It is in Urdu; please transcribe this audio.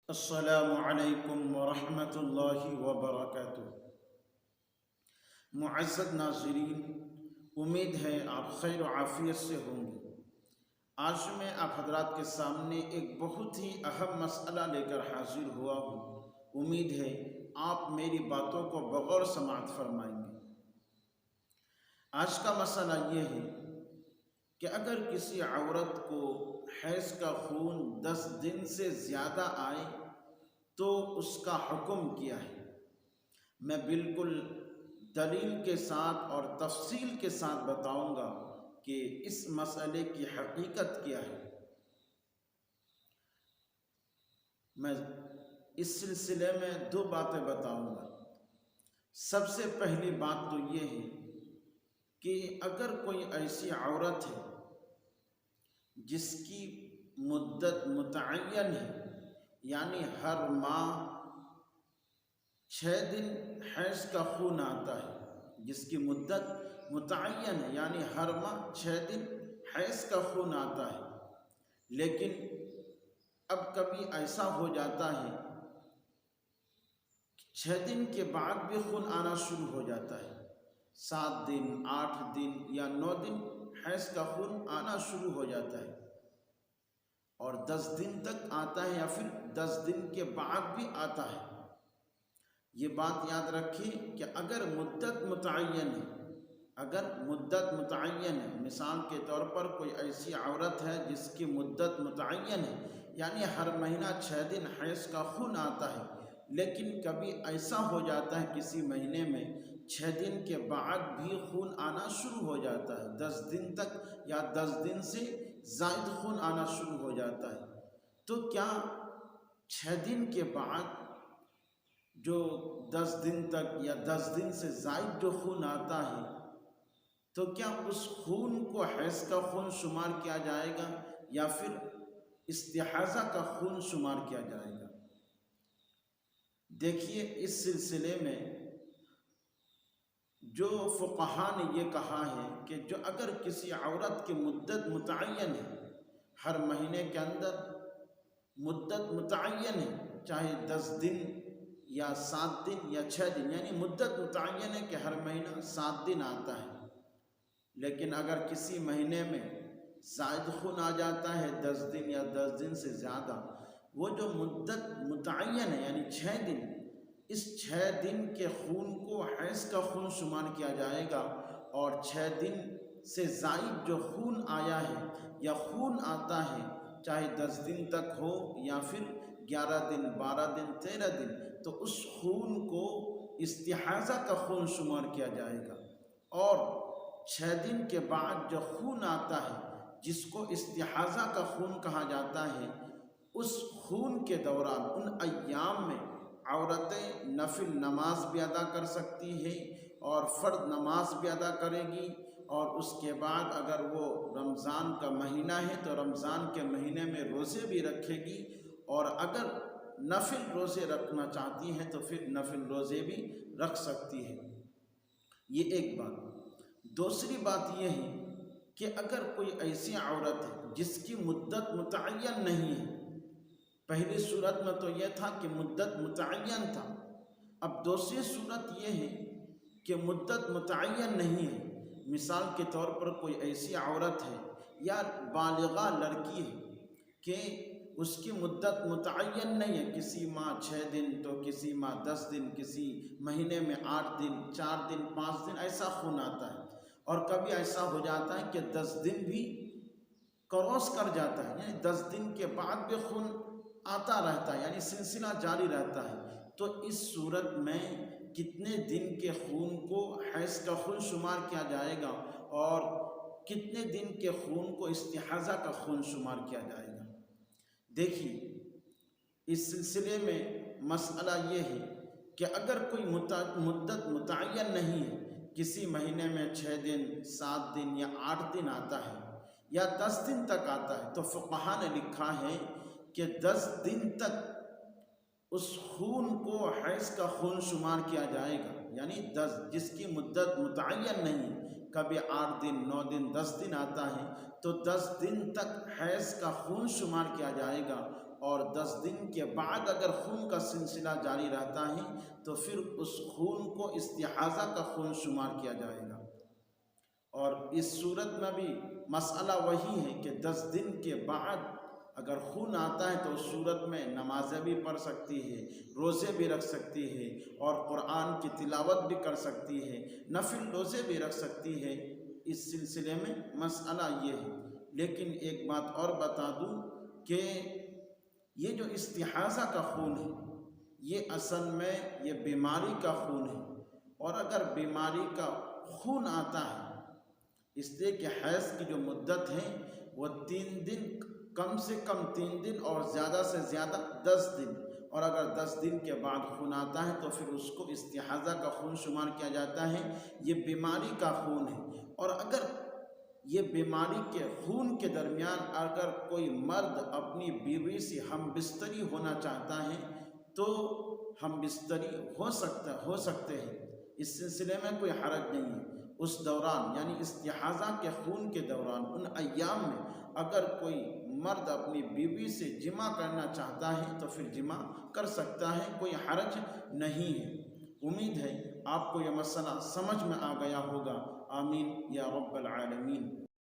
السلام علیکم ورحمۃ اللہ وبرکاتہ۔ معزز ناظرین، امید ہے آپ خیر و عافیت سے ہوں گے۔ آج میں آپ حضرات کے سامنے ایک بہت ہی اہم مسئلہ لے کر حاضر ہوا ہوں۔ امید ہے آپ میری باتوں کو بغور سماعت فرمائیں گے۔ آج کا مسئلہ یہ ہے کہ اگر کسی عورت کو حیض کا خون 10 دن سے زیادہ آئے تو اس کا حکم کیا ہے۔ میں بالکل دلیل کے ساتھ اور تفصیل کے ساتھ بتاؤں گا کہ اس مسئلے کی حقیقت کیا ہے۔ میں اس سلسلے میں 2 باتیں بتاؤں گا۔ سب سے پہلی بات تو یہ ہے کہ اگر کوئی ایسی عورت ہے جس کی مدت متعین ہے، یعنی ہر ماہ 6 دن حیض کا خون آتا ہے، جس کی مدت متعین ہے یعنی ہر ماہ 6 دن حیض کا خون آتا ہے، لیکن اب کبھی ایسا ہو جاتا ہے 6 دن کے بعد بھی خون آنا شروع ہو جاتا ہے، 7 دن 8 دن یا 9 دن حیض کا خون آنا شروع ہو جاتا ہے، اور 10 دن تک آتا ہے یا پھر 10 دن کے بعد بھی آتا ہے۔ یہ بات یاد رکھیں کہ اگر مدت متعین ہے، مثال کے طور پر کوئی ایسی عورت ہے جس کی مدت متعین ہے، یعنی ہر مہینہ 6 دن حیض کا خون آتا ہے، لیکن کبھی ایسا ہو جاتا ہے کسی مہینے میں 6 دن کے بعد بھی خون آنا شروع ہو جاتا ہے، 10 دن تک یا 10 دن سے زائد خون آنا شروع ہو جاتا ہے، تو کیا 6 دن کے بعد جو 10 دن تک یا 10 دن سے زائد جو خون آتا ہے، تو کیا اس خون کو حیض کا خون شمار کیا جائے گا یا پھر استحاضہ کا خون شمار کیا جائے گا؟ دیکھیے، اس سلسلے میں جو فقہا نے یہ کہا ہے کہ جو اگر کسی عورت کی مدت متعین ہے، ہر مہینے کے اندر مدت متعین ہے، چاہے 10 دن یا 7 دن یا 6 دن، یعنی مدت متعین ہے کہ ہر مہینہ 7 دن آتا ہے، لیکن اگر کسی مہینے میں زائد خون آ جاتا ہے 10 دن یا 10 دن سے زیادہ، وہ جو مدت متعین ہے یعنی 6 دن، اس 6 دن کے خون کو حیض کا خون شمار کیا جائے گا، اور 6 دن سے زائد جو خون آیا ہے یا خون آتا ہے، چاہے 10 دن تک ہو یا پھر 11 دن 12 دن 13 دن، تو اس خون کو استحاضہ کا خون شمار کیا جائے گا، اور 6 دن کے بعد جو خون آتا ہے جس کو استحاضہ کا خون کہا جاتا ہے، اس خون کے دوران ان ایام میں عورتیں نفل نماز بھی ادا کر سکتی ہیں اور فرض نماز بھی ادا کرے گی، اور اس کے بعد اگر وہ رمضان کا مہینہ ہے تو رمضان کے مہینے میں روزے بھی رکھے گی، اور اگر نفل روزے رکھنا چاہتی ہیں تو پھر نفل روزے بھی رکھ سکتی ہے۔ یہ ایک بات۔ دوسری بات یہ ہے کہ اگر کوئی ایسی عورت ہے جس کی مدت متعین نہیں ہے، پہلی صورت میں تو یہ تھا کہ مدت متعین تھا، اب دوسری صورت یہ ہے کہ مدت متعین نہیں ہے، مثال کے طور پر کوئی ایسی عورت ہے یا بالغہ لڑکی ہے کہ اس کی مدت متعین نہیں ہے، کسی ماہ 6 دن تو کسی ماہ 10 دن، کسی مہینے میں 8 دن 4 دن 5 دن ایسا خون آتا ہے، اور کبھی ایسا ہو جاتا ہے کہ 10 دن بھی کراس کر جاتا ہے، یعنی 10 دن کے بعد بھی خون آتا رہتا ہے، یعنی سلسلہ جاری رہتا ہے، تو اس صورت میں کتنے دن کے خون کو حیض کا خون شمار کیا جائے گا اور کتنے دن کے خون کو استحاضہ کا خون شمار کیا جائے گا؟ دیکھیے، اس سلسلے میں مسئلہ یہ ہے کہ اگر کوئی مدت متعین نہیں ہے، کسی مہینے میں 6 دن 7 دن یا 8 دن آتا ہے یا 10 دن تک آتا ہے، تو فقہا نے لکھا ہے کہ 10 دن تک اس خون کو حیض کا خون شمار کیا جائے گا، یعنی 10 جس کی مدت متعین نہیں، کبھی 8 دن 9 دن 10 دن آتا ہے، تو 10 دن تک حیض کا خون شمار کیا جائے گا، اور 10 دن کے بعد اگر خون کا سلسلہ جاری رہتا ہے تو پھر اس خون کو استحاضہ کا خون شمار کیا جائے گا۔ اور اس صورت میں بھی مسئلہ وہی ہے کہ 10 دن کے بعد اگر خون آتا ہے تو اس صورت میں نمازیں بھی پڑھ سکتی ہے، روزے بھی رکھ سکتی ہے، اور قرآن کی تلاوت بھی کر سکتی ہے، نفل روزے بھی رکھ سکتی ہے۔ اس سلسلے میں مسئلہ یہ ہے۔ لیکن ایک بات اور بتا دوں کہ یہ جو استحاضہ کا خون ہے یہ اصل میں یہ بیماری کا خون ہے، اور اگر بیماری کا خون آتا ہے، اس لیے کہ حیض کی جو مدت ہے وہ 3 دن، کم سے کم 3 دن اور زیادہ سے زیادہ 10 دن، اور اگر 10 دن کے بعد خون آتا ہے تو پھر اس کو استحاضہ کا خون شمار کیا جاتا ہے، یہ بیماری کا خون ہے۔ اور اگر یہ بیماری کے خون کے درمیان اگر کوئی مرد اپنی بیوی سے ہم بستری ہونا چاہتا ہے تو ہم بستری ہو سکتے ہیں، اس سلسلے میں کوئی حرج نہیں ہے۔ اس دوران یعنی استحاضہ کے خون کے دوران ان ایام میں اگر کوئی مرد اپنی بیوی سے جمع کرنا چاہتا ہے تو پھر جمع کر سکتا ہے، کوئی حرج نہیں ہے۔ امید ہے آپ کو یہ مسئلہ سمجھ میں آ گیا ہوگا۔ آمین یا رب العالمین۔